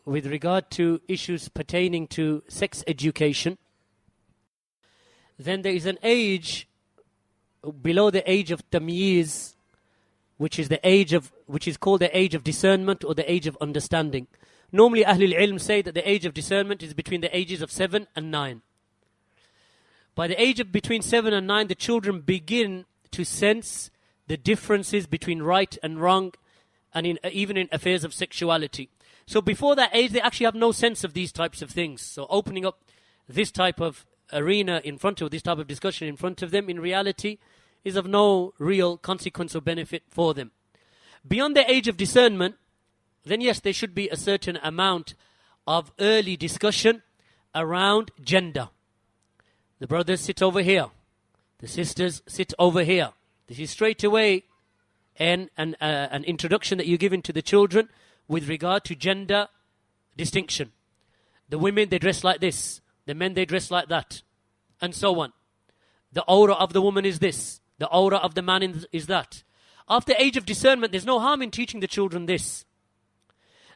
with regard to issues pertaining to sex education, then there is an age below the age of tamyiz, which is called the age of discernment or the age of understanding. Normally Ahlul Ilm say that the age of discernment is between the ages of 7 and 9. By the age of between 7 and 9, the children begin to sense the differences between right and wrong, and even in affairs of sexuality. So before that age, they actually have no sense of these types of things. So opening up this type of arena in front of, this type of discussion in front of them, in reality, is of no real consequence or benefit for them. Beyond the age of discernment, then yes, there should be a certain amount of early discussion around gender. The brothers sit over here. The sisters sit over here. This is straight away an introduction that you're giving to the children with regard to gender distinction. The women, they dress like this. The men, they dress like that. And so on. The aura of the woman is this. The aura of the man is that. After age of discernment, there's no harm in teaching the children this.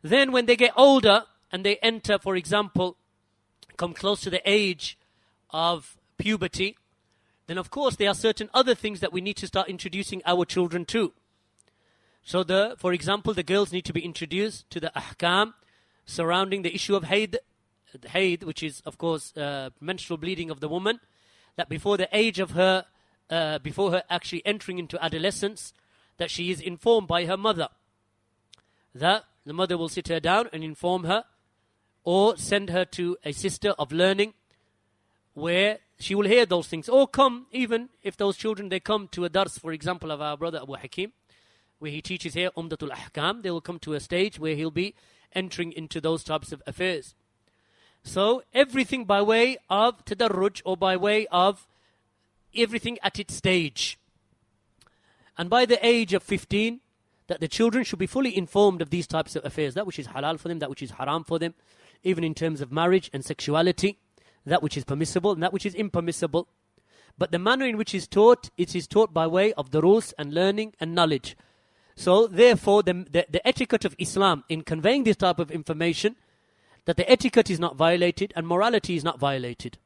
Then when they get older and they enter, for example, come close to the age of puberty, then of course there are certain other things that we need to start introducing our children to. So for example, the girls need to be introduced to the ahkam surrounding the issue of haid, which is of course menstrual bleeding of the woman, that before the age of her, before her actually entering into adolescence, that she is informed by her mother. That the mother will sit her down and inform her, or send her to a sister of learning where she will hear those things. Or come, even if those children, they come to a dars, for example, of our brother Abu Hakim, where he teaches here Umdatul Ahkam, they will come to a stage where he'll be entering into those types of affairs. So everything by way of tadarruj, or by way of everything at its stage. And by the age of 15, that the children should be fully informed of these types of affairs, that which is halal for them, that which is haram for them, even in terms of marriage and sexuality, that which is permissible and that which is impermissible. But the manner in which it is taught by way of durus and learning and knowledge. So therefore, the etiquette of Islam in conveying this type of information, that the etiquette is not violated and morality is not violated.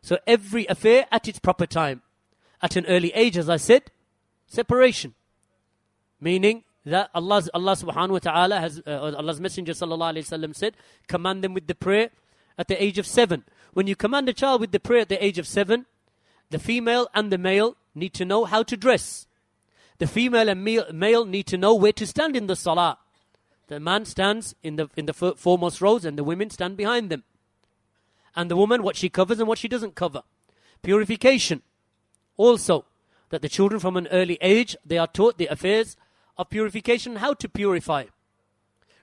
So every affair at its proper time. At an early age, as I said, separation. Meaning that Allah subhanahu wa ta'ala has, Allah's Messenger sallallahu alayhi wa sallam said, command them with the prayer at the age of 7. When you command a child with the prayer at the age of 7, the female and the male need to know how to dress. The female and male need to know where to stand in the salah. The man stands in the foremost rows and the women stand behind them. And the woman, what she covers and what she doesn't cover. Purification. Also, that the children from an early age, they are taught the affairs of purification, how to purify.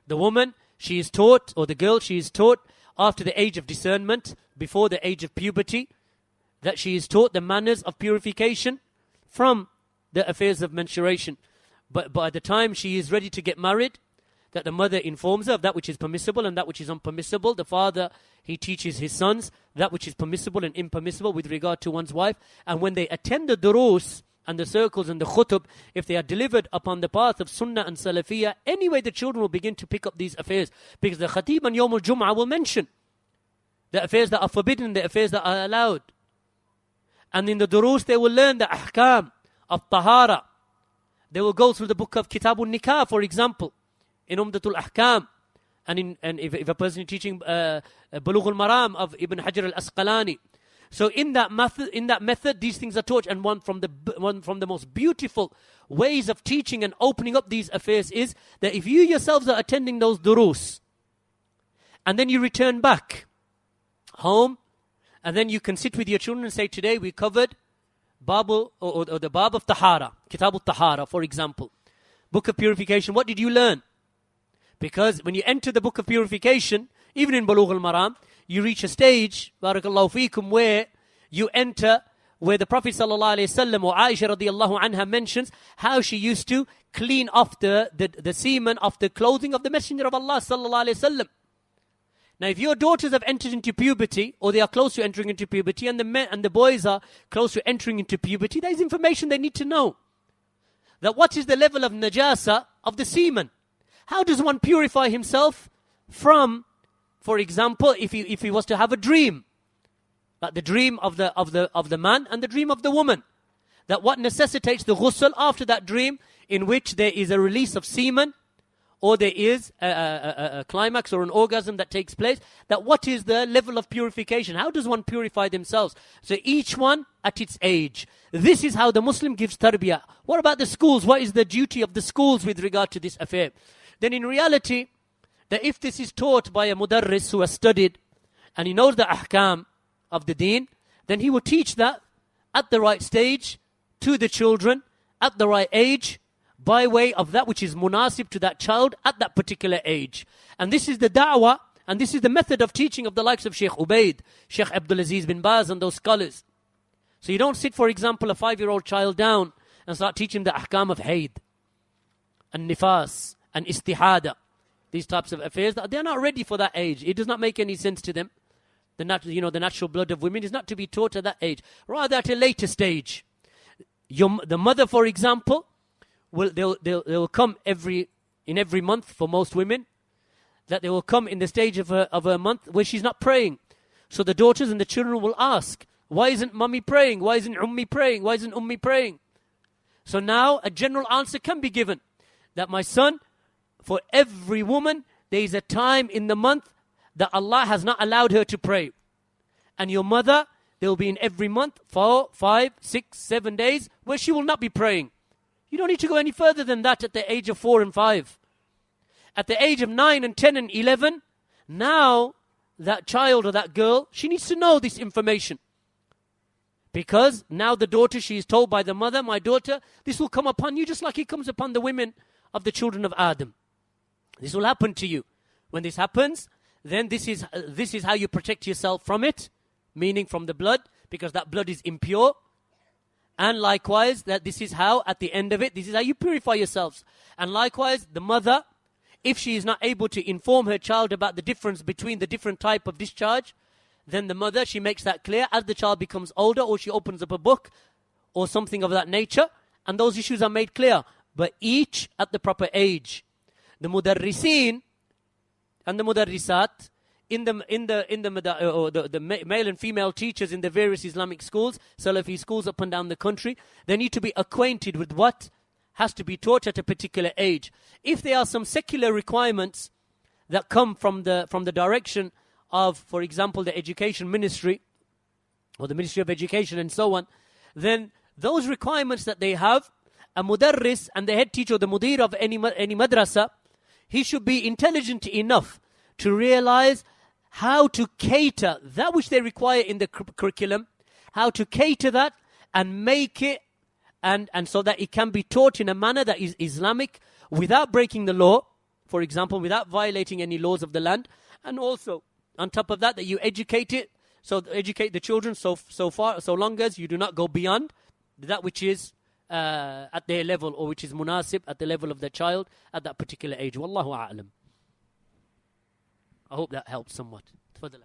The woman, she is taught, or the girl, she is taught after the age of discernment, before the age of puberty, that she is taught the manners of purification from the affairs of menstruation. But by the time she is ready to get married, that the mother informs her of that which is permissible and that which is unpermissible. The father, he teaches his sons that which is permissible and impermissible with regard to one's wife. And when they attend the durus and the circles and the khutub, if they are delivered upon the path of sunnah and salafiyah, anyway the children will begin to pick up these affairs. Because the khatib on Yawm al-Jum'ah will mention the affairs that are forbidden, the affairs that are allowed. And in the durus they will learn the ahkam of tahara. They will go through the book of Kitabul Nikah, for example, in Umdatul Ahkam. And if a person is teaching Bulughul Maram of Ibn Hajar al-Asqalani. So in that method, these things are taught. And one from the most beautiful ways of teaching and opening up these affairs is that if you yourselves are attending those durus, and then you return back home, and then you can sit with your children and say, today we covered Babu or the Bab of Tahara, Kitabul Tahara, for example. Book of Purification. What did you learn? Because when you enter the book of purification, even in Bulugh al-Maram, you reach a stage, barakallahu feekum, where you enter, where the Prophet sallallahu alaihi wasallam or Aisha radiallahu anha mentions how she used to clean off the semen of the clothing of the Messenger of Allah sallallahu alaihi wasallam. Now, if your daughters have entered into puberty, or they are close to entering into puberty, and the boys are close to entering into puberty, there is information they need to know. That what is the level of najasa of the semen? How does one purify himself from for example, if he was to have a dream, like the dream of the man and the dream of the woman, that what necessitates the ghusl after that dream, in which there is a release of semen, or there is a climax or an orgasm that takes place, that what is the level of purification? How does one purify themselves? So each one at its age. This is how the Muslim gives tarbiyah. What about the schools? What is the duty of the schools with regard to this affair? Then in reality, that if this is taught by a mudarris who has studied, and he knows the ahkam of the deen, then he will teach that at the right stage to the children, at the right age, by way of that which is munasib to that child at that particular age. And this is the da'wah, and this is the method of teaching of the likes of Sheikh Ubaid, Sheikh Abdul Aziz bin Baz and those scholars. So you don't sit, for example, a 5-year-old child down and start teaching the ahkam of haid, and nifas, and istihada. These types of affairs, they're not ready for that age. It does not make any sense to them. The natural blood of women is not to be taught at that age. Rather at a later stage. The mother, for example, they'll come in every month for most women, that they will come in the stage of a month where she's not praying. So the daughters and the children will ask, why isn't mummy praying? Why isn't ummi praying? Why isn't ummi praying? So now a general answer can be given, that my son, for every woman, there is a time in the month that Allah has not allowed her to pray. And your mother, there will be in every month 4, 5, 6, 7 days where she will not be praying. You don't need to go any further than that at the age of 4 and 5. At the age of 9 and 10 and 11, now that child or that girl, she needs to know this information. Because now the daughter, she is told by the mother, my daughter, this will come upon you just like it comes upon the women of the children of Adam. This will happen to you. When this happens, then this is how you protect yourself from it, meaning from the blood, because that blood is impure. And likewise, that this is how, at the end of it, this is how you purify yourselves. And likewise, the mother, if she is not able to inform her child about the difference between the different type of discharge, then the mother, she makes that clear as the child becomes older, or she opens up a book or something of that nature, and those issues are made clear, but each at the proper age. The mudarrisin and the mudarrisat, the male and female teachers in the various Islamic schools, Salafi schools up and down the country, they need to be acquainted with what has to be taught at a particular age. If there are some secular requirements that come from the direction of, for example, the education ministry, or the Ministry of Education and so on, then those requirements that they have, a mudarris and the head teacher, or the mudir of any madrasa, he should be intelligent enough to realize how to cater that which they require in the curriculum, how to cater that and make it, and so that it can be taught in a manner that is Islamic, without breaking the law, for example, without violating any laws of the land, and also on top of that, that you educate it, so educate the children so long as you do not go beyond that which is at their level, or which is munasib at the level of the child at that particular age. Wallahu a'lam. I hope that helps somewhat. تفضل.